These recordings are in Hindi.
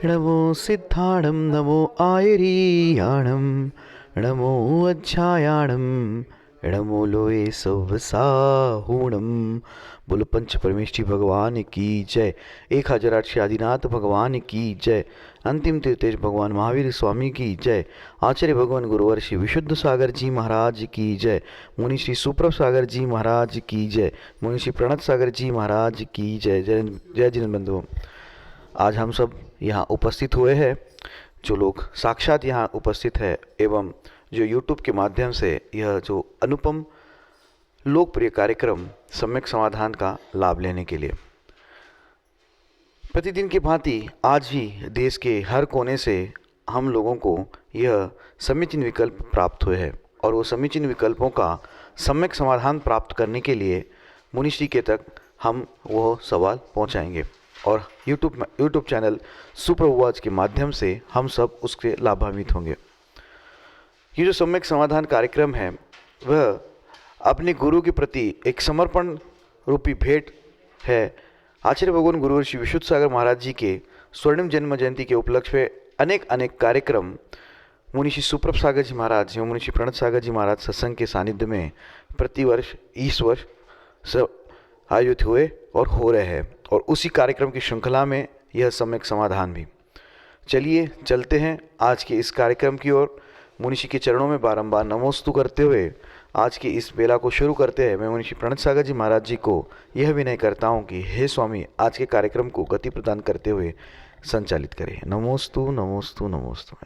नमो सिद्धाणं नमो आयरीयाणं नमो अज्छायाणं नमो लोये सवसाहूणं। बोलो पंच परमेष्ठी भगवान की जय। 1008 आदिनाथ भगवान की जय। अंतिम तीर्थेश भगवान महावीर स्वामी की जय। आचार्य भगवान गुरुवर श्री विशुद्ध सागर जी महाराज की जय। मुनि श्री सुप्रभ सागर जी महाराज की जय। मुनि श्री प्रणत सागर जी महाराज की जय। जय जिन बंधुओं, आज हम सब यहाँ उपस्थित हुए हैं, जो लोग साक्षात यहाँ उपस्थित है एवं जो YouTube के माध्यम से यह जो अनुपम लोकप्रिय कार्यक्रम सम्यक समाधान का लाभ लेने के लिए प्रतिदिन की भांति आज भी देश के हर कोने से हम लोगों को यह समीचीन विकल्प प्राप्त हुए हैं और वो समीचीन विकल्पों का सम्यक समाधान प्राप्त करने के लिए मुनिश्री के तक हम वो सवाल पहुंचाएंगे और YouTube चैनल सुप्रभुवाच के माध्यम से हम सब उसके लाभान्वित होंगे। ये जो सम्यक समाधान कार्यक्रम है वह अपने गुरु के प्रति एक समर्पण रूपी भेंट है। आचार्य भगवान गुरुवर श्री विशुद्ध सागर महाराज जी के स्वर्णिम जन्म जयंती के उपलक्ष्य में अनेक कार्यक्रम मुनि श्री सुप्रभ सागर जी महाराज एवं मुनि श्री प्रणत सागर जी महाराज सत्संग के सानिध्य में प्रतिवर्ष इस वर्ष आयोजित हुए और हो रहे हैं और उसी कार्यक्रम की श्रृंखला में यह सम्यक समाधान भी। चलिए चलते हैं आज के इस कार्यक्रम की ओर। मुनिषी के चरणों में बारंबार नमोस्तु करते हुए आज की इस बेला को शुरू करते हैं। मैं मुनिषी प्रणत सागर जी महाराज जी को यह विनय करता हूँ कि हे स्वामी, आज के कार्यक्रम को गति प्रदान करते हुए संचालित करें। नमोस्तु नमोस्तु नमोस्तु।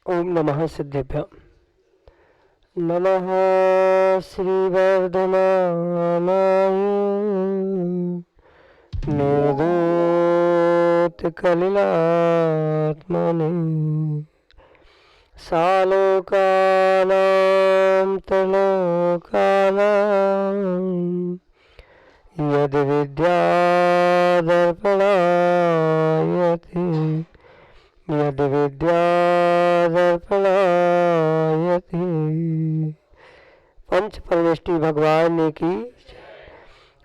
ओम नमः सिद्धेभ्य। नमः श्री वर्धमानाय निर्दूत कलिलात्मने सालोकानां त्रिलोकानां यद विद्यादर्पणायति यद विद्यादर्पणायति। पंच परमेष्ठी भगवान की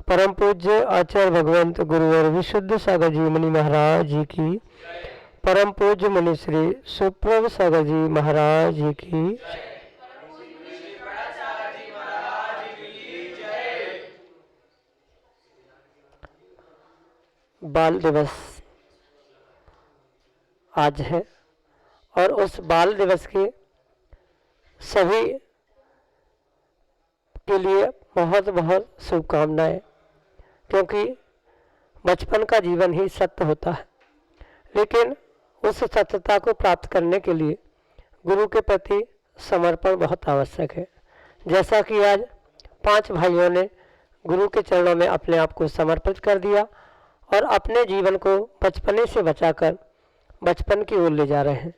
परम पूज्य आचार्य भगवंत गुरुवर विशुद्ध सागर जी मुनि महाराज जी की, परम पूज्य मुनि श्री सुप्रभ सागर जी महाराज जी की, बाल दिवस आज है और उस बाल दिवस के सभी के लिए बहुत बहुत शुभकामनाएं, क्योंकि बचपन का जीवन ही सत्य होता है, लेकिन उस सत्यता को प्राप्त करने के लिए गुरु के प्रति समर्पण बहुत आवश्यक है। जैसा कि आज 5 भाइयों ने गुरु के चरणों में अपने आप को समर्पित कर दिया और अपने जीवन को बचपने से बचाकर बचपन की ओर ले जा रहे हैं।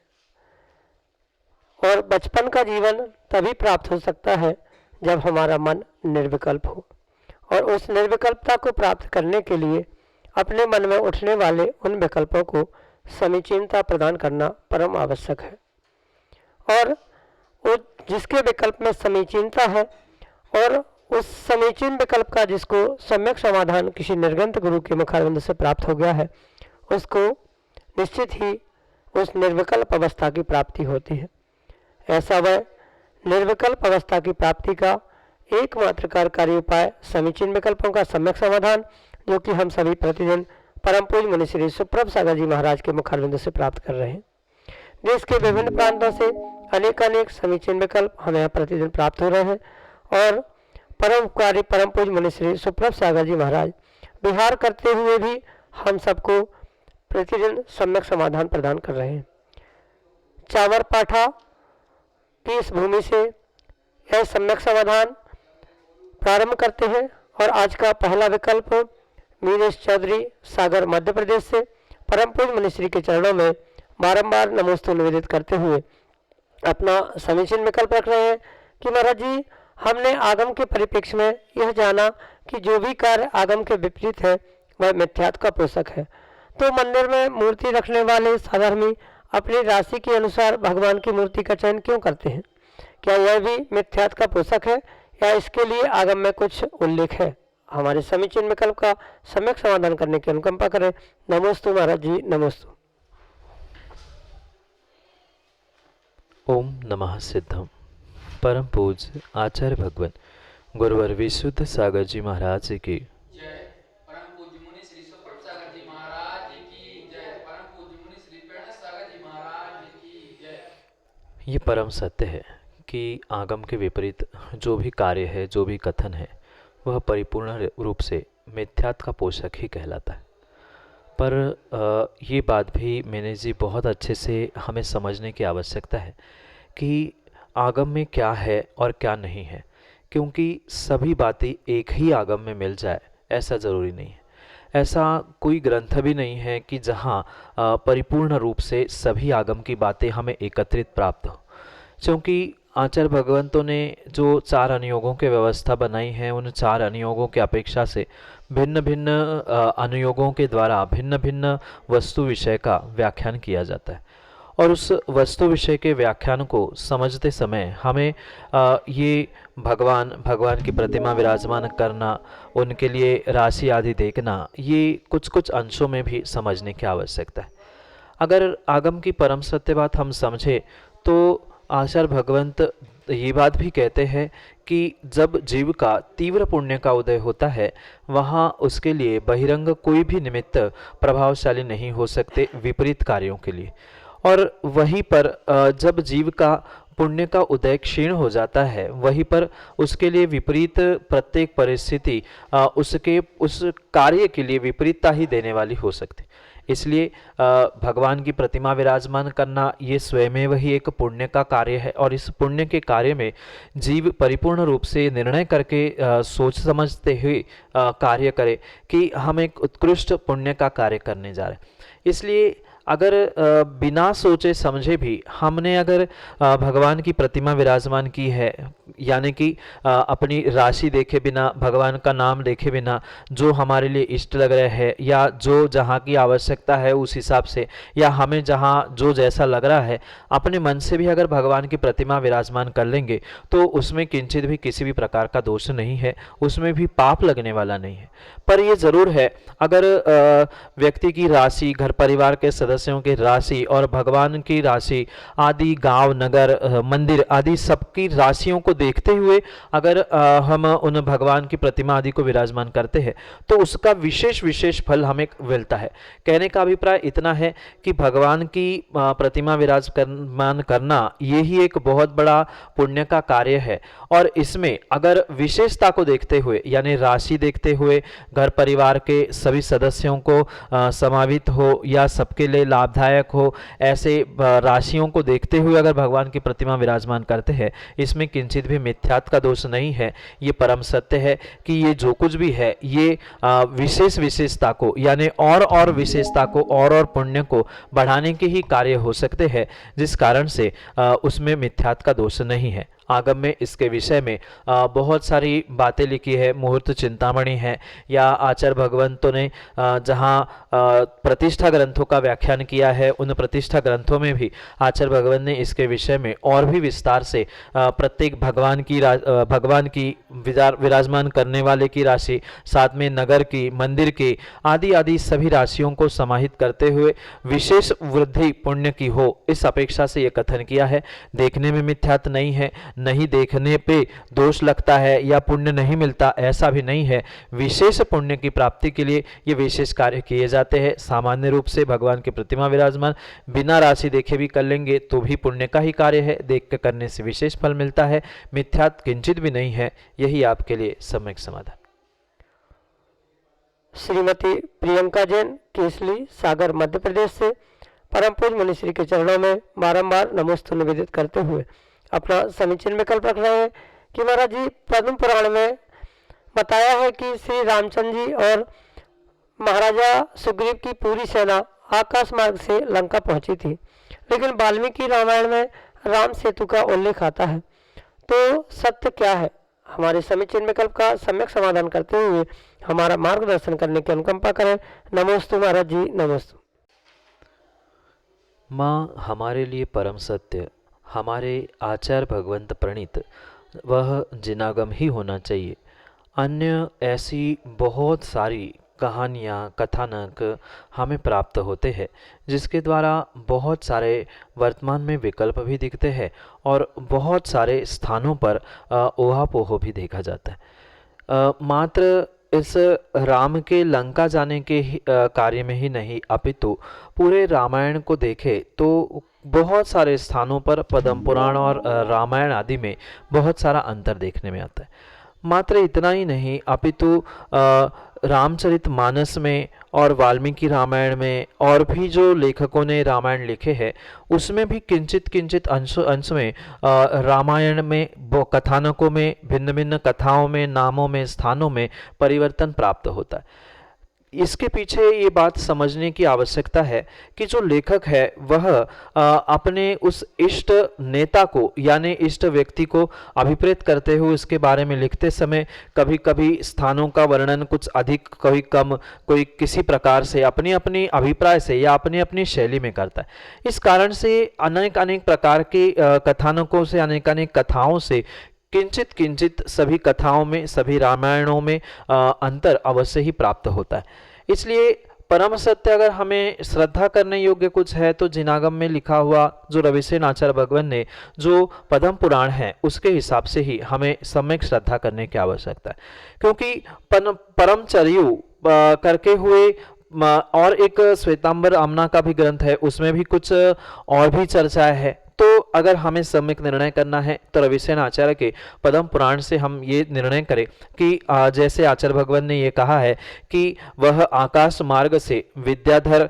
और बचपन का जीवन तभी प्राप्त हो सकता है जब हमारा मन निर्विकल्प हो, और उस निर्विकल्पता को प्राप्त करने के लिए अपने मन में उठने वाले उन विकल्पों को समीचीनता प्रदान करना परम आवश्यक है। और जिसके विकल्प में समीचीनता है और उस समीचीन विकल्प का जिसको सम्यक समाधान किसी निर्गंत गुरु के मुखारविंद से प्राप्त हो गया है, उसको निश्चित ही उस निर्विकल्प अवस्था की प्राप्ति होती है। ऐसा वह निर्विकल्प अवस्था की प्राप्ति का एकमात्र कार्यकारी उपाय समीचीन विकल्पों का सम्यक समाधान, जो कि हम सभी प्रतिदिन परम पूज्य मुनि श्री सुप्रभ सागर जी महाराज के मुखारविंद से प्राप्त कर रहे हैं। देश के विभिन्न प्रांतों से अनेक समीचीन विकल्प हमें यहाँ प्रतिदिन प्राप्त हो रहे हैं और परोपकारी परम पूज्य मुनि श्री सुप्रभ सागर जी महाराज विहार करते हुए भी हम सबको प्रतिदिन सम्यक समाधान प्रदान कर रहे हैं। चावर पाठा की इस भूमि से यह सम्यक समाधान प्रारंभ करते हैं और आज का पहला विकल्प मीनेश चौधरी सागर मध्य प्रदेश से परम पूज्य मुनिश्री के चरणों में बारंबार नमोस्तु निवेदित करते हुए अपना समीचीन विकल्प रख रहे हैं कि महाराज जी, हमने आगम के परिप्रेक्ष्य में यह जाना कि जो भी कार्य आगम के विपरीत है वह मिथ्यात्व का पोषक है, तो मंदिर में मूर्ति रखने वाले साधर्मी अपनी राशि के अनुसार भगवान की मूर्ति का चयन क्यों करते हैं? क्या यह भी मिथ्यात्व का पोषक है या इसके लिए आगम में कुछ उल्लेख है? हमारे समीचीन विकल्प का सम्यक समाधान करने की अनुकंपा करें। नमोस्तु महाराज जी, नमोस्तु। ओम नमः सिद्धम। परम पूज्य आचार्य भगवान गुरुवर विशुद्ध सागर जी महाराज की जय। परम पूज्य मुनि श्री सुप्रभ सागर जी महाराज की जय। परम पूज्य मुनि श्री प्रणत सागर जी महाराज की जय। ये परम सत्य है कि आगम के विपरीत जो भी कार्य है, जो भी कथन है, वह परिपूर्ण रूप से मिथ्यात्व का पोषक ही कहलाता है। पर ये बात भी मैंने जी बहुत अच्छे से हमें समझने की आवश्यकता है कि आगम में क्या है और क्या नहीं है, क्योंकि सभी बातें एक ही आगम में मिल जाए ऐसा ज़रूरी नहीं है। ऐसा कोई ग्रंथ भी नहीं है कि जहाँ परिपूर्ण रूप से सभी आगम की बातें हमें एकत्रित प्राप्त हो, क्योंकि आचार्य भगवंतों ने जो 4 अनुयोगों की व्यवस्था बनाई है, उन 4 अनुयोगों की अपेक्षा से भिन्न भिन्न अनुयोगों के द्वारा भिन्न भिन्न वस्तु विषय का व्याख्यान किया जाता है। और उस वस्तु विषय के व्याख्यान को समझते समय हमें ये भगवान की प्रतिमा विराजमान करना, उनके लिए राशि आदि देखना, ये कुछ कुछ अंशों में भी समझने की आवश्यकता है। अगर आगम की परम सत्य बात हम समझे तो आचार्य भगवंत ये बात भी कहते हैं कि जब जीव का तीव्र पुण्य का उदय होता है, वहाँ उसके लिए बहिरंग कोई भी निमित्त प्रभावशाली नहीं हो सकते विपरीत कार्यों के लिए। और वहीं पर जब जीव का पुण्य का उदय क्षीण हो जाता है, वहीं पर उसके लिए विपरीत प्रत्येक परिस्थिति उसके उस कार्य के लिए विपरीतता ही देने वाली हो सकती। इसलिए भगवान की प्रतिमा विराजमान करना ये स्वयमेव ही एक पुण्य का कार्य है, और इस पुण्य के कार्य में जीव परिपूर्ण रूप से निर्णय करके सोच समझते हुए कार्य करे कि हम एक उत्कृष्ट पुण्य का कार्य करने जा रहे हैं। इसलिए अगर बिना सोचे समझे भी हमने अगर भगवान की प्रतिमा विराजमान की है, यानी कि अपनी राशि देखे बिना, भगवान का नाम देखे बिना जो हमारे लिए इष्ट लग रहे हैं, या जो जहाँ की आवश्यकता है उस हिसाब से, या हमें जहाँ जो जैसा लग रहा है, अपने मन से भी अगर भगवान की प्रतिमा विराजमान कर लेंगे तो उसमें किंचित भी किसी भी प्रकार का दोष नहीं है, उसमें भी पाप लगने वाला नहीं है। पर ये ज़रूर है, अगर व्यक्ति की राशि, घर परिवार के सदस्यों की राशि और भगवान की राशि आदि, गांव नगर मंदिर आदि सबकी राशियों को देखते हुए अगर हम उन भगवान की प्रतिमा आदि को विराजमान करते हैं तो उसका विशेष विशेष फल हमें मिलता है। कहने का अभिप्राय इतना है कि भगवान की प्रतिमा विराजमान करना ये ही एक बहुत बड़ा पुण्य का कार्य है। और इसमें अगर विशेषता को देखते हुए, यानी राशि देखते हुए, घर परिवार के सभी सदस्यों को समावित हो या सबके लिए लाभदायक हो, ऐसे राशियों को देखते हुए अगर भगवान की प्रतिमा विराजमान करते हैं, इसमें किंचित भी मिथ्यात्व का दोष नहीं है। ये परम सत्य है कि ये जो कुछ भी है ये विशेष विशेषता को, यानी और विशेषता को और पुण्य को बढ़ाने के ही कार्य हो सकते हैं, जिस कारण से उसमें मिथ्यात्व का दोष नहीं है। आगम में इसके विषय में बहुत सारी बातें लिखी है, मुहूर्त चिंतामणि है, या आचार्य भगवंतों ने जहाँ प्रतिष्ठा ग्रंथों का व्याख्यान किया है, उन प्रतिष्ठा ग्रंथों में भी आचार्य भगवंत ने इसके विषय में और भी विस्तार से प्रत्येक भगवान की विराजमान करने वाले की राशि, साथ में नगर की, मंदिर की आदि आदि सभी राशियों को समाहित करते हुए विशेष वृद्धि पुण्य की हो, इस अपेक्षा से ये कथन किया है। देखने में मिथ्यात्व नहीं है, नहीं देखने पे दोष लगता है या पुण्य नहीं मिलता, ऐसा भी नहीं है। विशेष पुण्य की प्राप्ति के लिए ये विशेष कार्य किए जाते हैं। सामान्य रूप से भगवान की प्रतिमा विराजमान बिना राशि देखे भी कर लेंगे तो भी पुण्य का ही कार्य है, देख कर करने से विशेष फल मिलता है, मिथ्यात्व किंचित भी नहीं है। यही आपके लिए सम्यक समाधान। श्रीमती प्रियंका जैन, केसली, सागर, मध्य प्रदेश से परम पूज्य मुनिश्री के चरणों में बारंबार नमोस्तु निवेदित करते हुए अपना समीचीन विकल्प रख रहे हैं कि महाराज जी, पद्म पुराण में बताया है कि श्री रामचंद्र जी और महाराजा सुग्रीव की पूरी सेना आकाश मार्ग से लंका पहुंची थी, लेकिन वाल्मीकि रामायण में राम सेतु का उल्लेख आता है। तो सत्य क्या है? हमारे समीचीन विकल्प का सम्यक समाधान करते हुए हमारा मार्गदर्शन करने की अनुकंपा करें। नमोस्तु महाराज जी, नमोस्तु। माँ, हमारे लिए परम सत्य हमारे आचार्य भगवंत प्रणीत वह जिनागम ही होना चाहिए। अन्य ऐसी बहुत सारी कहानियाँ, कथानक हमें प्राप्त होते हैं जिसके द्वारा बहुत सारे वर्तमान में विकल्प भी दिखते हैं और बहुत सारे स्थानों पर ओहापोह भी देखा जाता है। मात्र इस राम के लंका जाने के कार्य में ही नहीं अपितु पूरे रामायण को देखें तो बहुत सारे स्थानों पर पद्म पुराण और रामायण आदि में बहुत सारा अंतर देखने में आता है। मात्र इतना ही नहीं अपितु रामचरितमानस में और वाल्मीकि रामायण में और भी जो लेखकों ने रामायण लिखे हैं उसमें भी किंचित किंचित अंश में रामायण में कथानकों में भिन्न भिन्न कथाओं में नामों में स्थानों में परिवर्तन प्राप्त होता है। इसके पीछे ये बात समझने की आवश्यकता है कि जो लेखक है वह अपने उस इष्ट नेता को यानी इष्ट व्यक्ति को अभिप्रेत करते हुए उसके बारे में लिखते समय कभी कभी स्थानों का वर्णन कुछ अधिक कभी कम कोई किसी प्रकार से अपनी अपनी अभिप्राय से या अपनी अपनी शैली में करता है। इस कारण से अनेक अनेक प्रकार के कथानकों से अनेक अनेक कथाओं से किंचित किंचित सभी कथाओं में सभी रामायणों में अंतर अवश्य ही प्राप्त होता है। इसलिए परम सत्य अगर हमें श्रद्धा करने योग्य कुछ है तो जिनागम में लिखा हुआ जो रविसेन आचार्य भगवान ने जो पद्म पुराण है उसके हिसाब से ही हमें सम्यक श्रद्धा करने की आवश्यकता है। क्योंकि परमचर्यु करके हुए और एक श्वेतांबर आमना का भी ग्रंथ है उसमें भी कुछ और भी चर्चा है। तो अगर हमें सम्यक निर्णय करना है तो रविसेन आचार्य के पद्म पुराण से हम ये निर्णय करें कि जैसे आचार्य भगवान ने ये कहा है कि वह आकाश मार्ग से विद्याधर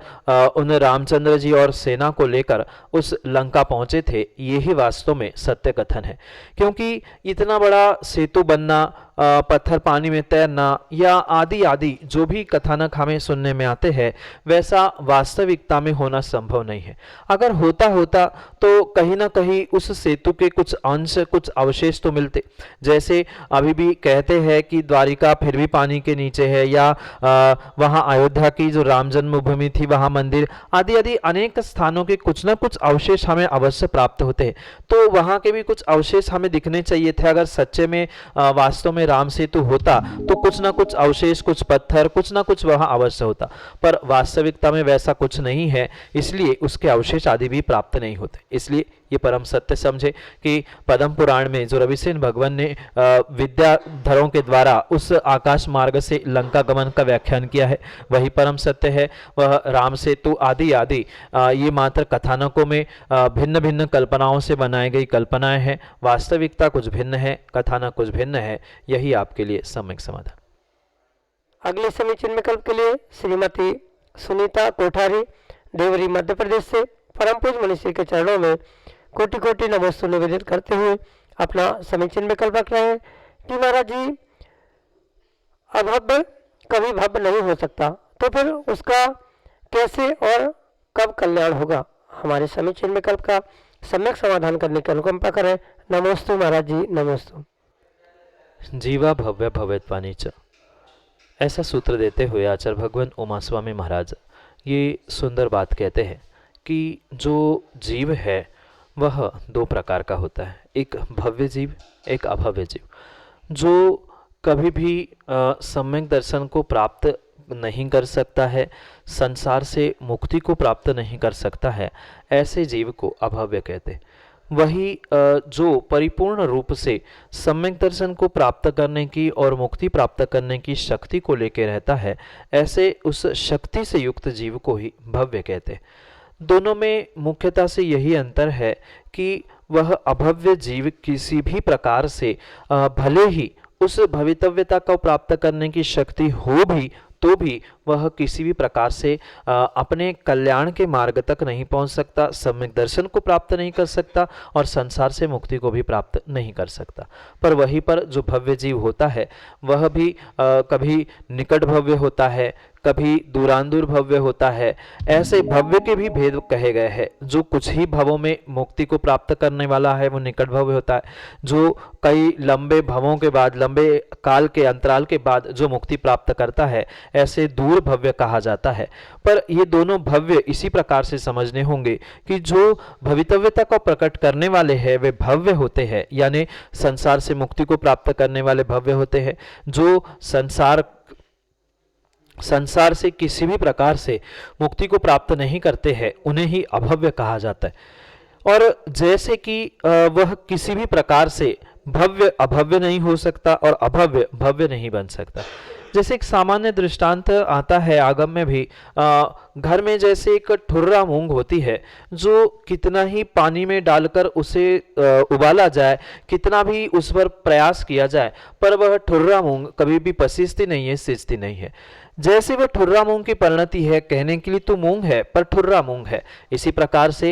उन रामचंद्र जी और सेना को लेकर उस लंका पहुंचे थे, यही वास्तव में सत्य कथन है। क्योंकि इतना बड़ा सेतु बनना, पत्थर पानी में तैरना या आदि आदि जो भी कथानक हमें सुनने में आते हैं वैसा वास्तविकता में होना संभव नहीं है। अगर होता तो कहीं ना कहीं उस सेतु के कुछ अंश कुछ अवशेष तो मिलते। जैसे अभी भी कहते हैं कि द्वारिका फिर भी पानी के नीचे है या वहाँ अयोध्या की जो राम जन्मभूमि थी वहाँ मंदिर आदि आदि अनेक स्थानों के कुछ ना कुछ अवशेष हमें अवश्य प्राप्त होते हैं। तो वहाँ के भी कुछ अवशेष हमें दिखने चाहिए थे। अगर सच्चे में वास्तव में राम सेतु होता तो कुछ ना कुछ अवशेष कुछ पत्थर कुछ ना कुछ वहाँ अवश्य होता, पर वास्तविकता में वैसा कुछ नहीं है, इसलिए उसके अवशेष आदि भी प्राप्त नहीं होते। इसलिए ये परम सत्य समझे कि पद्म पुराण में जो रविसेन भगवान ने विद्याधरों के द्वारा उस आकाश मार्ग से लंका गमन का व्याख्यान किया है वही परम सत्य है। वह राम सेतु आदि आदि ये मात्र कथानकों में भिन्न भिन्न कल्पनाओं से बनाई गई कल्पनाएं हैं। वास्तविकता कुछ भिन्न है, कथानक कुछ भिन्न है। यही आपके लिए सम्यक समाधान। अगले समीचीन विकल्प के लिए श्रीमती सुनीता कोठारी देवरी मध्य प्रदेश से परम पूज्य मनीषी के चरणों में कोटि कोटि नमोस्तु निवेदित करते हुए अपना समीचीन विकल्प रख रहे हैं कि महाराज जी अभव्य कभी भव्य नहीं हो सकता, तो फिर उसका कैसे और कब कल्याण होगा। हमारे समीचीन विकल्प का सम्यक समाधान करने की अनुकंपा करें। नमोस्तु महाराज जी, नमोस्तु। जीवा भव्य भवेत्वानि च, ऐसा सूत्र देते हुए आचार्य भगवान उमा स्वामी महाराज ये सुंदर बात कहते हैं कि जो जीव है वह दो प्रकार का होता है, एक भव्य जीव एक अभव्य जीव। जो कभी भी सम्यक दर्शन को प्राप्त नहीं कर सकता है, संसार से मुक्ति को प्राप्त नहीं कर सकता है, ऐसे जीव को अभव्य कहते हैं। वही जो परिपूर्ण रूप से सम्यक दर्शन को प्राप्त करने की और मुक्ति प्राप्त करने की शक्ति को लेकर रहता है, ऐसे उस शक्ति से युक्त जीव को ही भव्य कहते हैं। दोनों में मुख्यतः से यही अंतर है कि वह अभव्य जीव किसी भी प्रकार से भले ही उस भवितव्यता को प्राप्त करने की शक्ति हो भी तो भी वह किसी भी प्रकार से अपने कल्याण के मार्ग तक नहीं पहुंच सकता, सम्यक दर्शन को प्राप्त नहीं कर सकता और संसार से मुक्ति को भी प्राप्त नहीं कर सकता। पर वहीं पर जो भव्य जीव होता है वह भी कभी निकट भव्य होता है, कभी दूरांदूर भव्य होता है। ऐसे भव्य के भी भेद कहे गए हैं। जो कुछ ही भवों में मुक्ति को प्राप्त करने वाला है वो निकट भव्य होता है। जो कई लंबे भवों के बाद लंबे काल के अंतराल के बाद जो मुक्ति प्राप्त करता है, ऐसे दूर स्थूल भव्य कहा जाता है। पर ये दोनों भव्य इसी प्रकार से समझने होंगे कि जो भवितव्यता को प्रकट करने वाले हैं वे भव्य होते हैं, यानी संसार से मुक्ति को प्राप्त करने वाले भव्य होते हैं। जो संसार से किसी भी प्रकार से मुक्ति को प्राप्त नहीं करते हैं उन्हें ही अभव्य कहा जाता है। और जैसे कि वह किसी भी प्रकार से भव्य अभव्य नहीं हो सकता और अभव्य भव्य नहीं बन सकता। जैसे एक सामान्य दृष्टांत आता है आगम में भी, घर में जैसे एक ठुर्रा मूंग होती है, जो कितना ही पानी में डालकर उसे उबाला जाए, कितना भी उस पर प्रयास किया जाए, पर वह ठुर्रा मूंग कभी भी पसीजती नहीं है, सिजती नहीं है। जैसे वह ठुर्रा मूंग की परिणति है, कहने के लिए तो मूंग है पर ठुर्रा मूंग है। इसी प्रकार से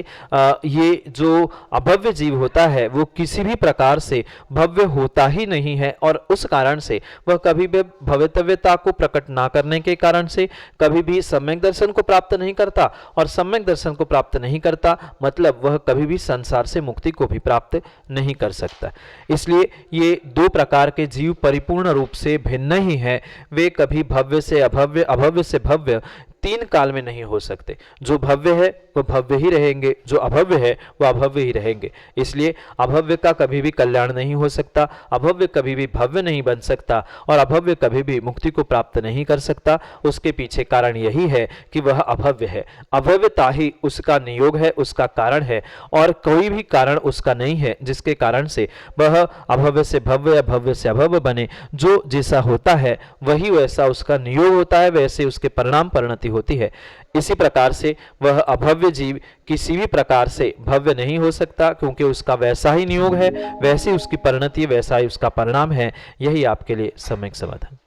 ये जो अभव्य जीव होता है वो किसी भी प्रकार से भव्य होता ही नहीं है, और उस कारण से वह कभी भी भवितव्यता को प्रकट ना करने के कारण से कभी भी सम्यक दर्शन को प्राप्त नहीं करता, और सम्यक दर्शन को प्राप्त नहीं करता मतलब वह कभी भी संसार से मुक्ति को भी प्राप्त नहीं कर सकता। इसलिए ये दो प्रकार के जीव परिपूर्ण रूप से भिन्न ही हैं, वे कभी भव्य से अभव्य, अभव्य से भव्य तीन काल में नहीं हो सकते। जो भव्य है वह भव्य ही रहेंगे, जो अभव्य है वह अभव्य ही रहेंगे। इसलिए अभव्य का कभी भी कल्याण नहीं हो सकता, अभव्य कभी भी भव्य नहीं बन सकता, और अभव्य कभी भी मुक्ति को प्राप्त नहीं कर सकता। उसके पीछे कारण यही है कि वह अभव्य है। अभव्यता ही उसका नियोग है, उसका कारण है, और कोई भी कारण उसका नहीं है जिसके कारण से वह अभव्य से भव्य या भव्य से अभव्य बने। जो जैसा होता है वही वैसा उसका नियोग होता है, वैसे उसके परिणाम परिणति होती है। इसी प्रकार से वह अभव्य जीव किसी भी प्रकार से भव्य नहीं हो सकता, क्योंकि उसका वैसा ही नियोग है, वैसी उसकी परिणति, वैसा ही उसका परिणाम है। यही आपके लिए सम्यक समाधान।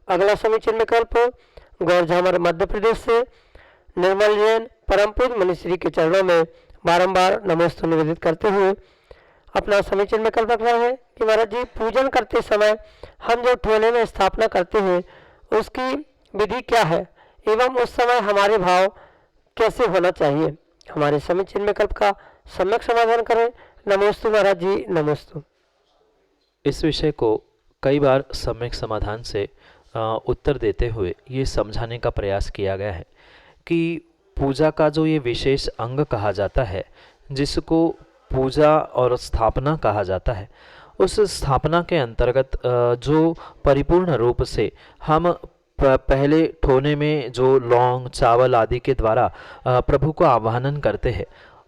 अगला समीचीन विकल्प गौरझामर मध्य प्रदेश से निर्मल जैन परम पूज्य मनीश्री के चरणों में बारंबार नमोस्तु निवेदित करते हुए अपना समीचीन विकल्प रख रहे हैं कि महाराज जी, पूजन करते समय हम जो ठोने में स्थापना करते हैं उसकी विधि क्या है एवं उस समय हमारे भाव कैसे होना चाहिए। हमारे समीचीन विकल्प का सम्यक समाधान करें। नमोस्तु महाराज जी, नमोस्तु। इस विषय को कई बार सम्यक समाधान से उत्तर देते हुए ये समझाने का प्रयास किया गया है कि पूजा का जो ये विशेष अंग कहा जाता है, जिसको पूजा और स्थापना कहा जाता है, उस स्थापना के अंतर्गत जो परिपूर्ण रूप से हम पहले ठोने में जो लौंग चावल आदि के द्वारा प्रभु को आवाहन करते हैं,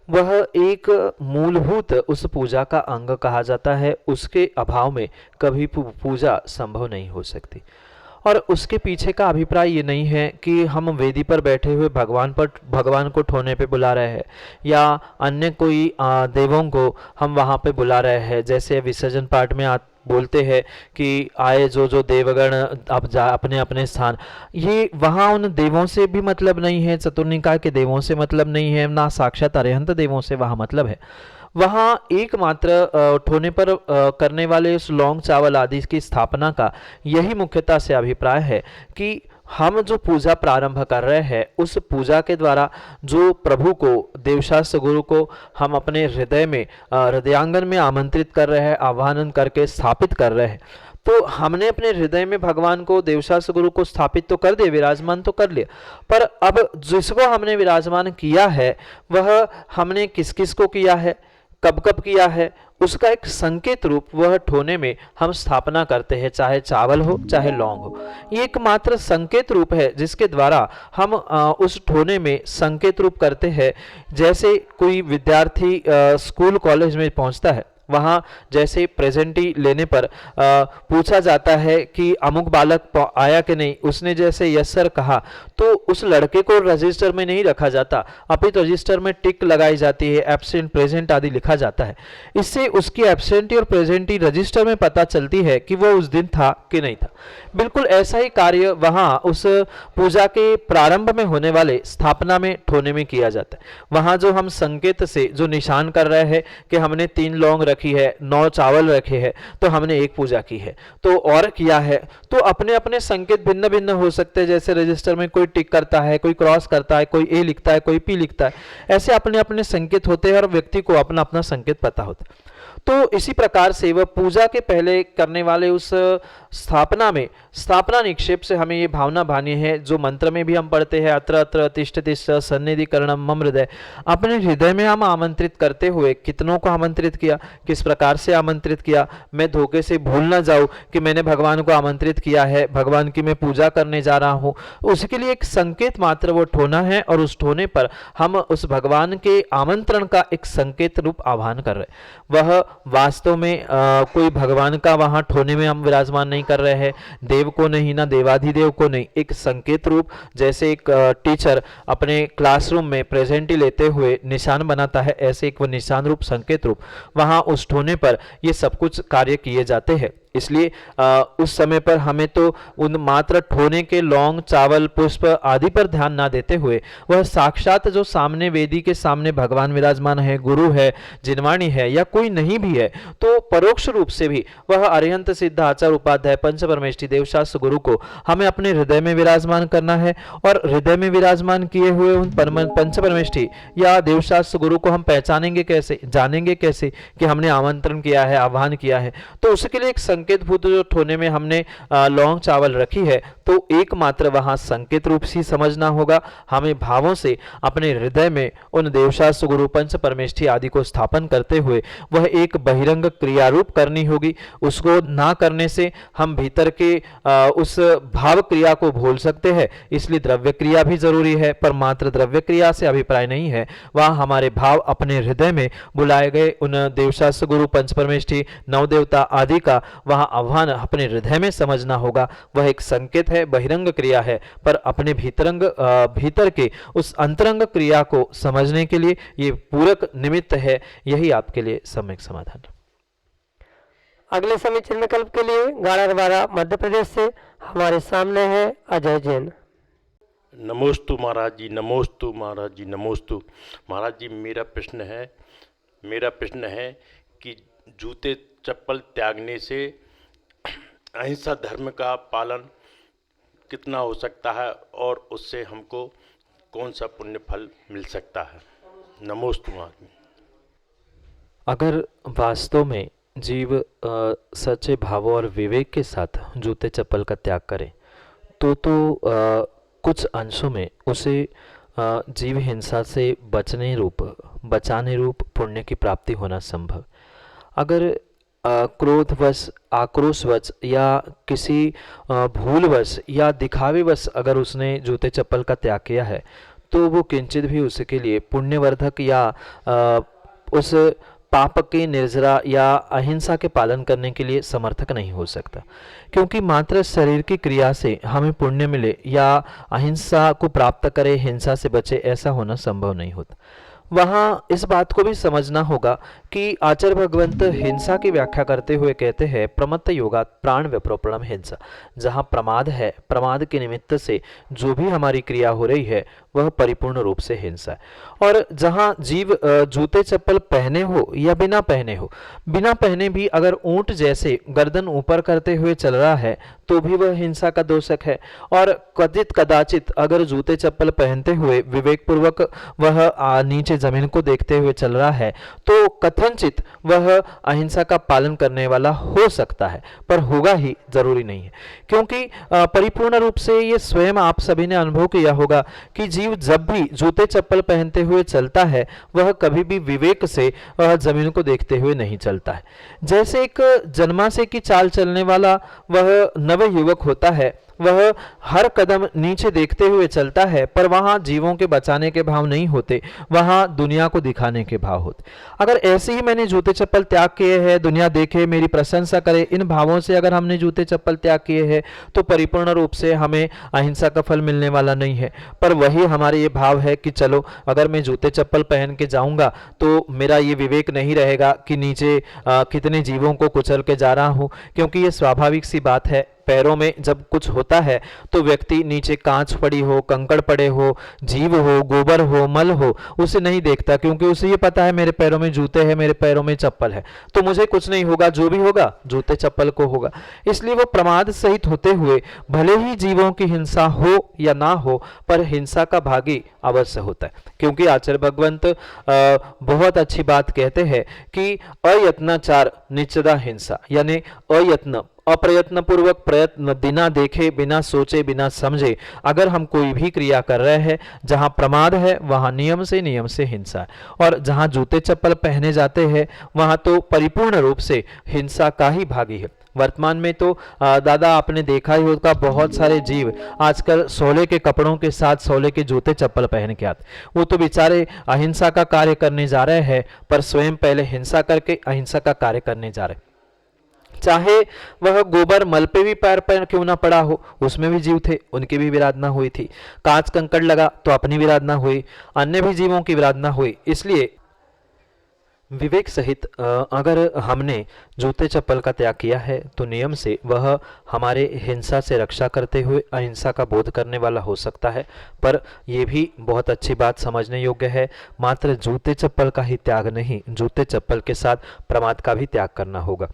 वह एक मूलभूत उस पूजा का अंग कहा जाता है। उसके अभाव में कभी पूजा संभव नहीं हो सकती। और उसके पीछे का अभिप्राय ये नहीं है कि हम वेदी पर बैठे हुए भगवान को ठोने पे बुला रहे हैं, या अन्य कोई देवों को हम वहाँ पे बुला रहे हैं। जैसे विसर्जन पाठ में बोलते हैं कि आए जो देवगण अब जा अपने अपने स्थान। ये वहाँ उन देवों से भी मतलब नहीं है, चतुर्निकाय के देवों से मतलब नहीं है, ना साक्षात अरिहंत देवों से वहाँ मतलब है। वहाँ एकमात्र ठोने पर करने वाले उस लौंग चावल आदि की स्थापना का यही मुख्यता से अभिप्राय है कि हम जो पूजा प्रारंभ कर रहे हैं उस पूजा के द्वारा जो प्रभु को, देवशास्त्र गुरु को हम अपने हृदय में, हृदयांगन में आमंत्रित कर रहे हैं, आह्वान करके स्थापित कर रहे हैं। तो हमने अपने हृदय में भगवान को, देवशास्त्र गुरु को स्थापित तो कर दिया, विराजमान तो कर लिया, पर अब जिसको हमने विराजमान किया है वह हमने किस किस को किया है, कब कब किया है, उसका एक संकेत रूप वह ठोने में हम स्थापना करते हैं। चाहे चावल हो चाहे लौंग हो, ये एक मात्र संकेत रूप है जिसके द्वारा हम उस ठोने में संकेत रूप करते हैं। जैसे कोई विद्यार्थी स्कूल कॉलेज में पहुंचता है, वहाँ जैसे प्रेजेंटी लेने पर पूछा जाता है कि अमुक बालक आया कि नहीं, उसने जैसे यस सर कहा तो उस लड़के को रजिस्टर में नहीं रखा जाता, अपितु रजिस्टर में टिक लगाई जाती है, एब्सेंट प्रेजेंट आदि लिखा जाता है। इससे उसकी एब्सेंटी और प्रेजेंटी रजिस्टर में पता चलती है कि वह उस दिन था कि नहीं था। बिल्कुल ऐसा ही कार्य वहाँ उस पूजा के प्रारंभ में होने वाले स्थापना में ठोने में किया जाता है। वहाँ जो हम संकेत से जो निशान कर रहे हैं कि हमने 3 लौंग रखी है, 9 चावल रखे हैं, तो हमने एक पूजा की है, तो और किया है, तो अपने अपने संकेत भिन्न भिन्न हो सकते हैं। जैसे रजिस्टर में कोई टिक करता है, कोई क्रॉस करता है, कोई ए लिखता है, कोई पी लिखता है, ऐसे अपने अपने संकेत होते हैं और व्यक्ति को अपना अपना संकेत पता होता है। तो इसी प्रकार से वह पूजा के पहले करने वाले उस स्थापना में स्थापना निक्षेप से हमें ये भावना भानी है, जो मंत्र में भी हम पढ़ते हैं, अत्र अत्र तिष्ठ तिष्ठ सन्निधिकरणम मम हृदय। अपने हृदय में हम आमंत्रित करते हुए कितनों को आमंत्रित किया, किस प्रकार से आमंत्रित किया, मैं धोखे से भूल ना जाऊं कि मैंने भगवान को आमंत्रित किया है, भगवान की मैं पूजा करने जा रहा हूं। उसके लिए एक संकेत मात्र वो ठोना है, और उस ठोने पर हम उस भगवान के आमंत्रण का एक संकेत रूप आह्वान कर रहे हैं। वह वास्तव में कोई भगवान का वहां ठोने में हम विराजमान नहीं कर रहे हैं, देव को नहीं, ना देवाधिदेव को नहीं, एक संकेत रूप, जैसे एक टीचर अपने क्लासरूम में प्रेजेंटी लेते हुए निशान बनाता है, ऐसे एक वो निशान रूप संकेत रूप वहां उस ठोने पर ये सब कुछ कार्य किए जाते हैं। इसलिए उस समय पर हमें तो उन मात्र ठोने के लौंग, चावल, पुष्प आदि पर ध्यान ना देते हुए वह साक्षात जो सामने वेदी के सामने भगवान विराजमान है, गुरु है, जिनवाणी है, या कोई नहीं भी है तो परोक्ष रूप से भी वह अरिहंत सिद्ध आचार्य उपाध्याय पंच परमेष्ठी देवशास्त्र गुरु को हमें अपने हृदय में विराजमान करना है। और हृदय में विराजमान किए हुए उन पंच परमेष्ठी या देवशास्त्र गुरु को हम पहचानेंगे कैसे, जानेंगे कैसे कि हमने आमंत्रण किया है, आह्वान किया है। तो उसके लिए एक संकेत भूत जो ठोने में हमने लौंग चावल रखी है, तो एकमात्र वहां संकेत रूप से समझना होगा। हमें भावों से अपने हृदय में उन देवशास्त्र गुरु पंच परमेष्ठी आदि को स्थापन करते हुए वह एक बहिरंग क्रिया रूप करनी होगी। उसको ना करने से हम भीतर के उस भाव क्रिया को भूल सकते हैं, इसलिए द्रव्य क्रिया भी जरूरी है। पर मात्र द्रव्य क्रिया से अभिप्राय नहीं है, वहां हमारे भाव अपने हृदय में बुलाए गए उन देवशास्त्र गुरु पंच परमेष्ठी नवदेवता आदि का वहां आह्वान अपने हृदय में समझना होगा। वह एक संकेत है, बहिरंग क्रिया है, पर अपने भीतर के उस अंतरंग क्रिया को समझने के लिए ये पूरक निमित्त है। यही आपके लिए सम्यक समाधान। अगले समीचीन विकल्प के लिए गाड़रवाड़ा मध्य प्रदेश से हमारे सामने है अजय जैन। नमोस्तु महाराज जी, नमोस्तु महाराज जी, नमोस्तु महाराज जी। मेरा प्रश्न है कि जूते चप्पल त्यागने से अहिंसा धर्म का पालन कितना हो सकता है, और उससे हमको कौन सा पुण्य फल मिल सकता है? नमोस्तु महाराज। अगर वास्तव में जीव सच्चे भावों और विवेक के साथ जूते चप्पल का त्याग करे तो कुछ अंशों में उसे जीव हिंसा से बचाने रूप पुण्य की प्राप्ति होना संभव। अगर क्रोधवश, आक्रोशवश या किसी भूलवश या दिखावेवश अगर उसने जूते चप्पल का त्याग किया है तो वो किंचित भी उसके लिए पुण्यवर्धक या उस पाप के निर्जरा या अहिंसा के पालन करने के लिए समर्थक नहीं हो सकता, क्योंकि मात्र शरीर की क्रिया से हमें पुण्य मिले या अहिंसा को प्राप्त करे, हिंसा से बचे, ऐसा होना संभव नहीं होता। वहाँ इस बात को भी समझना होगा कि आचार्य भगवंत हिंसा की व्याख्या करते हुए कहते हैं प्रमत्त योगात् प्राण व्यप्रोपणम हिंसा। जहाँ प्रमाद है, प्रमाद के निमित्त से जो भी हमारी क्रिया हो रही है वह परिपूर्ण रूप से हिंसा है। और जहाँ जीव जूते चप्पल पहने हो या बिना पहने भी अगर ऊंट जैसे गर्दन ऊपर करते हुए चल रहा है तो भी वह हिंसा का दोषक है। और कदाचित अगर जूते चप्पल पहनते हुए विवेक पूर्वक वह नीचे जमीन को देखते हुए चल रहा है तो कथनचित वह अहिंसा का पालन करने वाला हो सकता है, पर होगा ही जरूरी नहीं है। क्योंकि परिपूर्ण रूप से ये स्वयं आप सभी ने अनुभव किया होगा कि जीव जब भी जूते चप्पल पहनते हुए चलता है वह कभी भी विवेक से जमीन को देखते हुए नहीं चलता है। जैसे एक जन्माशय की चाल चलने वाला वह नव युवक होता है, वह हर कदम नीचे देखते हुए चलता है, पर वहां जीवों के बचाने के भाव नहीं होते, वहां दुनिया को दिखाने के भाव होते। अगर ऐसे ही मैंने जूते चप्पल त्याग किए हैं, दुनिया देखे, मेरी प्रशंसा करे, इन भावों से अगर हमने जूते चप्पल त्याग किए हैं तो परिपूर्ण रूप से हमें अहिंसा का फल मिलने वाला नहीं है। पर वही हमारे ये भाव है कि चलो अगर मैं जूते चप्पल पहन के जाऊंगा तो मेरा ये विवेक नहीं रहेगा कि नीचे कितने जीवों को कुचल के जा रहा हूं, क्योंकि ये स्वाभाविक सी बात है। पैरों में जब कुछ होता है तो व्यक्ति नीचे कांच पड़ी हो, कंकड़ पड़े हो, जीव हो, गोबर हो, मल हो, उसे नहीं देखता, क्योंकि उसे ये पता है मेरे पैरों में जूते हैं, मेरे पैरों में चप्पल है, तो मुझे कुछ नहीं होगा, जो भी होगा जूते चप्पल को होगा। इसलिए वो प्रमाद सहित होते हुए भले ही जीवों की हिंसा हो या ना हो, पर हिंसा का भागी अवश्य होता है। क्योंकि आचार्य भगवंत बहुत अच्छी बात कहते हैं कि अयत्नाचार निश्चदा हिंसा, यानी अयत्न अप्रयत्नपूर्वक प्रयत्न बिना देखे, बिना सोचे, बिना समझे अगर हम कोई भी क्रिया कर रहे हैं, जहां प्रमाद है वहां नियम से हिंसा है, और जहां जूते चप्पल पहने जाते हैं वहां तो परिपूर्ण रूप से हिंसा का ही भागी है। वर्तमान में तो दादा आपने देखा ही होगा, बहुत सारे जीव आजकल सोले के कपड़ों के साथ सोले के जूते चप्पल पहन के आते, वो तो बेचारे अहिंसा का कार्य करने जा रहे हैं, पर स्वयं पहले हिंसा करके अहिंसा का कार्य करने जा रहे हैं। चाहे वह गोबर मल पे भी पैर पर क्यों ना पड़ा हो, उसमें भी जीव थे, उनकी भी विराधना हुई थी। कांच कंकड़ लगा तो अपनी विराधना हुई, अन्य भी जीवों की विराधना हुई। इसलिए विवेक सहित अगर हमने जूते चप्पल का त्याग किया है तो नियम से वह हमारे हिंसा से रक्षा करते हुए अहिंसा का बोध करने वाला हो सकता है। पर यह भी बहुत अच्छी बात समझने योग्य है, मात्र जूते चप्पल का ही त्याग नहीं, जूते चप्पल के साथ प्रमाद का भी त्याग करना होगा।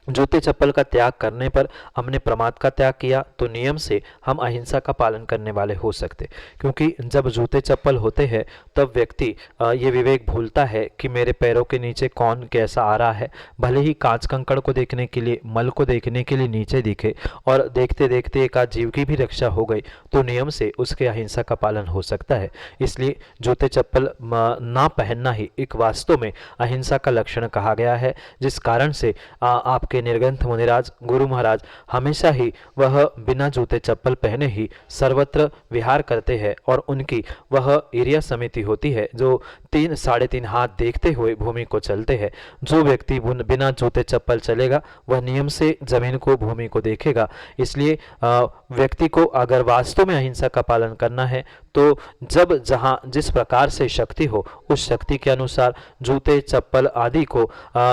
जूते चप्पल का त्याग करने पर हमने प्रमाद का त्याग किया तो नियम से हम अहिंसा का पालन करने वाले हो सकते, क्योंकि जब जूते चप्पल होते हैं तब व्यक्ति ये विवेक भूलता है कि मेरे पैरों के नीचे कौन कैसा आ रहा है। भले ही कांच कंकड़ को देखने के लिए, मल को देखने के लिए नीचे दिखे और देखते देखते एक आध जीव की भी रक्षा हो गई तो नियम से उसके अहिंसा का पालन हो सकता है। इसलिए जूते चप्पल ना पहनना ही एक वास्तव में अहिंसा का लक्षण कहा गया है, जिस कारण से आपके निर्ग्रंथ मुनिराज गुरु महाराज हमेशा ही वह बिना जूते चप्पल पहने ही सर्वत्र विहार करते हैं, और उनकी वह एरिया समिति होती है जो 3-3.5 हाथ देखते हुए भूमि को चलते हैं। जो व्यक्ति बिना जूते चप्पल चलेगा वह नियम से जमीन को, भूमि को देखेगा। इसलिए व्यक्ति को अगर वास्तव में अहिंसा का पालन करना है तो जब जहां जिस प्रकार से शक्ति हो उस शक्ति के अनुसार जूते चप्पल आदि को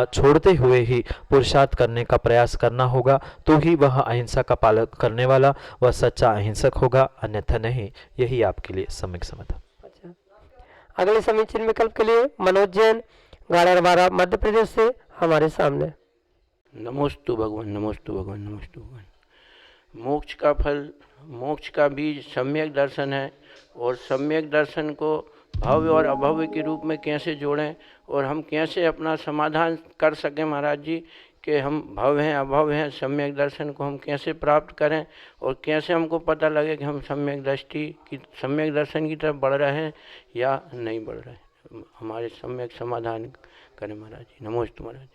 छोड़ते हुए ही पुरुषार्थ करने का प्रयास करना होगा, तो ही वह अहिंसा का पालन करने वाला वह सच्चा अहिंसक होगा, अन्यथा नहीं। यही आपके लिए सम्यक समाधान। अच्छा, अगले समीचीन विकल्प के लिए मनोज जैन, गाड़रवाड़ा, मध्य प्रदेश से हमारे सामने। नमोस्तु भगवान, नमोस्तु भगवान, नमोस्तु भगवान। मोक्ष का फल, मोक्ष का बीज सम्यक दर्शन है, और सम्यक दर्शन को भव्य और अभव्य के रूप में कैसे जोड़ें और हम कैसे अपना समाधान कर सकें महाराज जी, कि हम भव्य हैं अभव्य हैं, सम्यक दर्शन को हम कैसे प्राप्त करें और कैसे हमको पता लगे कि हम सम्यक दर्शन की तरफ बढ़ रहे हैं या नहीं बढ़ रहे हैं। हमारे सम्यक समाधान करें महाराज जी। नमोस्तु महाराज।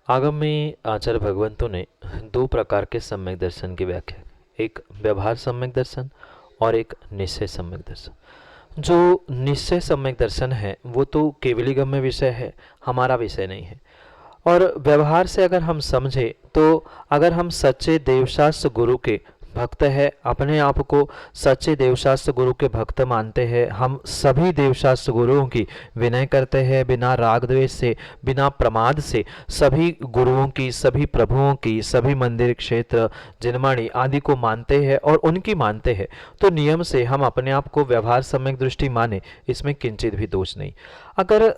आगम में आचार्य भगवंतों ने 2 प्रकार के सम्यक दर्शन की व्याख्या, एक व्यवहार सम्यक दर्शन और एक निश्चय सम्यक दर्शन। जो निश्चय सम्यक दर्शन है वो तो केवलीगम्य विषय है, हमारा विषय नहीं है। और व्यवहार से अगर हम समझे तो अगर हम सच्चे देवशास्त्र गुरु के भक्त है, अपने आप को सच्चे देवशास्त्र गुरु के भक्त मानते हैं, हम सभी देवशास्त्र गुरुओं की विनय करते हैं, बिना राग द्वेष से, बिना प्रमाद से सभी गुरुओं की, सभी प्रभुओं की, सभी मंदिर क्षेत्र जिनमाणी आदि को मानते हैं और उनकी मानते हैं, तो नियम से हम अपने आप को व्यवहार सम्यक दृष्टि माने, इसमें किंचित भी दोष नहीं। अगर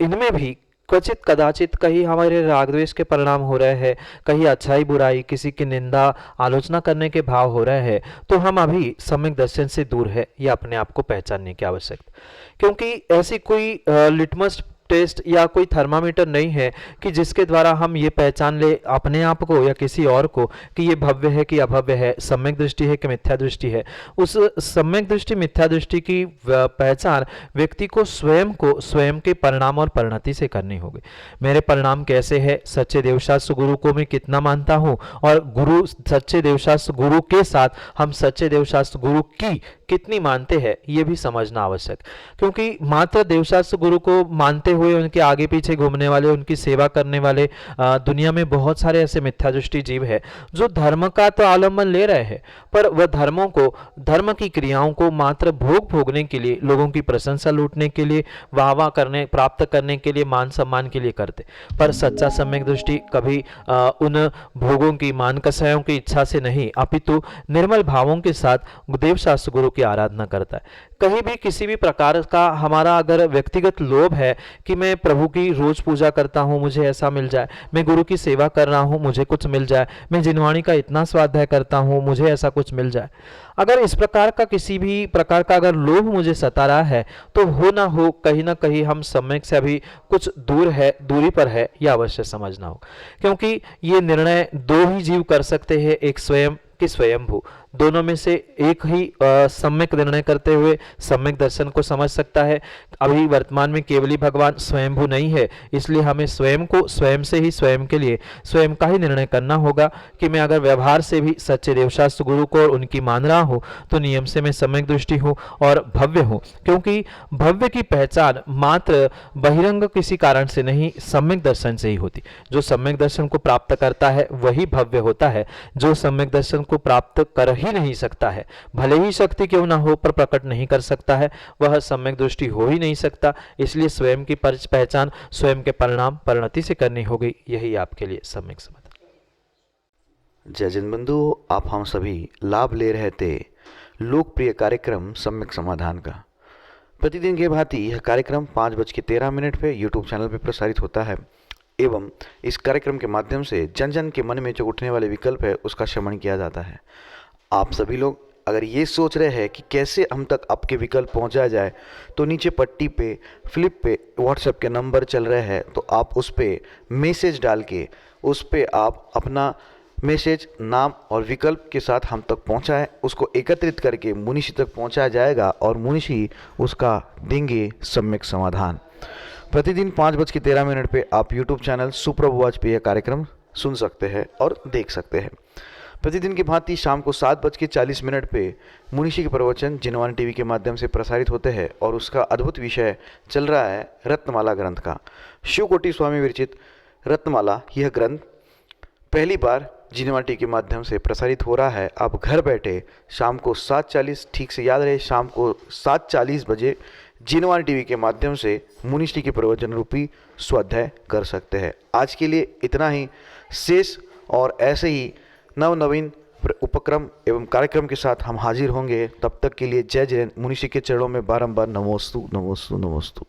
इनमें भी क्वचित कदाचित कहीं हमारे राग द्वेष के परिणाम हो रहे हैं, कहीं अच्छाई बुराई, किसी की निंदा आलोचना करने के भाव हो रहे हैं, तो हम अभी सम्यक दर्शन से दूर है, यह अपने आप को पहचानने की आवश्यकता। क्योंकि ऐसी कोई लिटमस टेस्ट या कोई थर्मामीटर नहीं है कि जिसके द्वारा हम ये पहचान ले अपने आप को या किसी और को कि ये भव्य है कि अभव्य है, सम्यक दृष्टि है कि मिथ्या दृष्टि है। उस सम्यक दृष्टि मिथ्या दृष्टि की पहचान व्यक्ति को स्वयं के परिणाम और परिणति से करनी होगी। मेरे परिणाम कैसे है, सच्चे देवशास्त्र गुरु को मैं कितना मानता हूँ, और गुरु सच्चे देवशास्त्र गुरु के साथ हम सच्चे देवशास्त्र गुरु की कितनी मानते हैं, ये भी समझना आवश्यक। क्योंकि मात्र देवशास्त्र गुरु को मानते हुए उनके आगे पीछे घूमने वाले, उनकी सेवा करने वाले दुनिया में बहुत सारे ऐसे मिथ्या दृष्टि जीव है जो धर्म का तो आलम्बन ले रहे हैं, पर वह धर्मों को, धर्म की क्रियाओं को मात्र भोगने के लिए, लोगों की प्रशंसा लूटने के लिए, वाह करने, प्राप्त करने के लिए, मान सम्मान के लिए करते। पर सच्चा सम्यक दृष्टि कभी उन भोगों की, मान कसायों की इच्छा से नहीं, अपितु निर्मल भावों के साथ देवशास्त्र गुरु की आराधना करता है। कहीं भी किसी भी प्रकार का हमारा अगर व्यक्तिगत लोभ है कि मैं प्रभु की रोज पूजा करता हूँ मुझे ऐसा मिल जाए, मैं गुरु की सेवा कर रहा हूँ मुझे कुछ मिल जाए, मैं जिनवाणी का इतना स्वाध्याय करता हूँ मुझे ऐसा कुछ मिल जाए, अगर इस प्रकार का किसी भी प्रकार का अगर लोभ मुझे सता रहा है तो हो ना हो कहीं ना कहीं हम सम्यक से अभी कुछ दूरी पर है, यह अवश्य समझना हो। क्योंकि ये निर्णय दो ही जीव कर सकते हैं, एक स्वयं कि स्वयंभू, दोनों में से एक ही सम्यक निर्णय करते हुए सम्यक दर्शन को समझ सकता है। अभी वर्तमान में केवली भगवान स्वयंभू नहीं है, इसलिए हमें स्वयं को स्वयं से ही स्वयं के लिए स्वयं का ही निर्णय करना होगा कि मैं अगर व्यवहार से भी सच्चे देवशास्त्र गुरु को और उनकी मान रहा हूँ तो नियम से मैं सम्यक दृष्टि हूँ और भव्य हूँ। क्योंकि भव्य की पहचान मात्र बहिरंग किसी कारण से नहीं, सम्यक दर्शन से ही होती। जो सम्यक दर्शन को प्राप्त करता है वही भव्य होता है। जो सम्यक दर्शन को प्राप्त कर ही नहीं सकता है, भले ही शक्ति क्यों ना हो पर प्रकट नहीं कर सकता है, वह सम्यक दृष्टि हो ही नहीं सकता। इसलिए स्वयं की पहचान स्वयं के परिणाम परिणति से करनी होगी। यही आपके लिए सम्यक समाधान। जय जन बंधु, आप हम सभी लाभ ले रहे थे लोकप्रिय कार्यक्रम सम्यक समाधान का। प्रतिदिन के भांति यह कार्यक्रम 5:13 पे यूट्यूब चैनल पर प्रसारित होता है एवं इस कार्यक्रम के माध्यम से जन जन के मन में जो उठने वाले विकल्प है उसका शमन किया जाता है। आप सभी लोग अगर ये सोच रहे हैं कि कैसे हम तक आपके विकल्प पहुंचाया जाए तो नीचे पट्टी पे फ्लिप पे व्हाट्सएप के नंबर चल रहे हैं, तो आप उस पर मैसेज डाल के उस पर आप अपना मैसेज नाम और विकल्प के साथ हम तक पहुंचाएं। उसको एकत्रित करके मुनिषी तक पहुंचाया जाएगा और मुनिषी उसका देंगे सम्यक समाधान। प्रतिदिन 5:13 पे आप YouTube चैनल सुप्रभुवाच पे यह कार्यक्रम सुन सकते हैं और देख सकते हैं। प्रतिदिन की भांति शाम को 7:40 पे मुनिषी के प्रवचन जिनवाणी टीवी के माध्यम से प्रसारित होते हैं और उसका अद्भुत विषय चल रहा है रत्नमाला ग्रंथ का। शिवकोटि स्वामी विरचित रत्नमाला यह ग्रंथ पहली बार जिनवाणी टीवी के माध्यम से प्रसारित हो रहा है। आप घर बैठे शाम को 7:40, ठीक से याद रहे, शाम को 7:40 बजे जिनवाणी टीवी के माध्यम से मुनिषी के प्रवचन रूपी स्वाध्याय कर सकते हैं। आज के लिए इतना ही। शेष और ऐसे ही नवनवीन उपक्रम एवं कार्यक्रम के साथ हम हाजिर होंगे। तब तक के लिए जय जय। मुनिषी के चरणों में बारंबार नमोस्तु नमोस्तु नमोस्तु।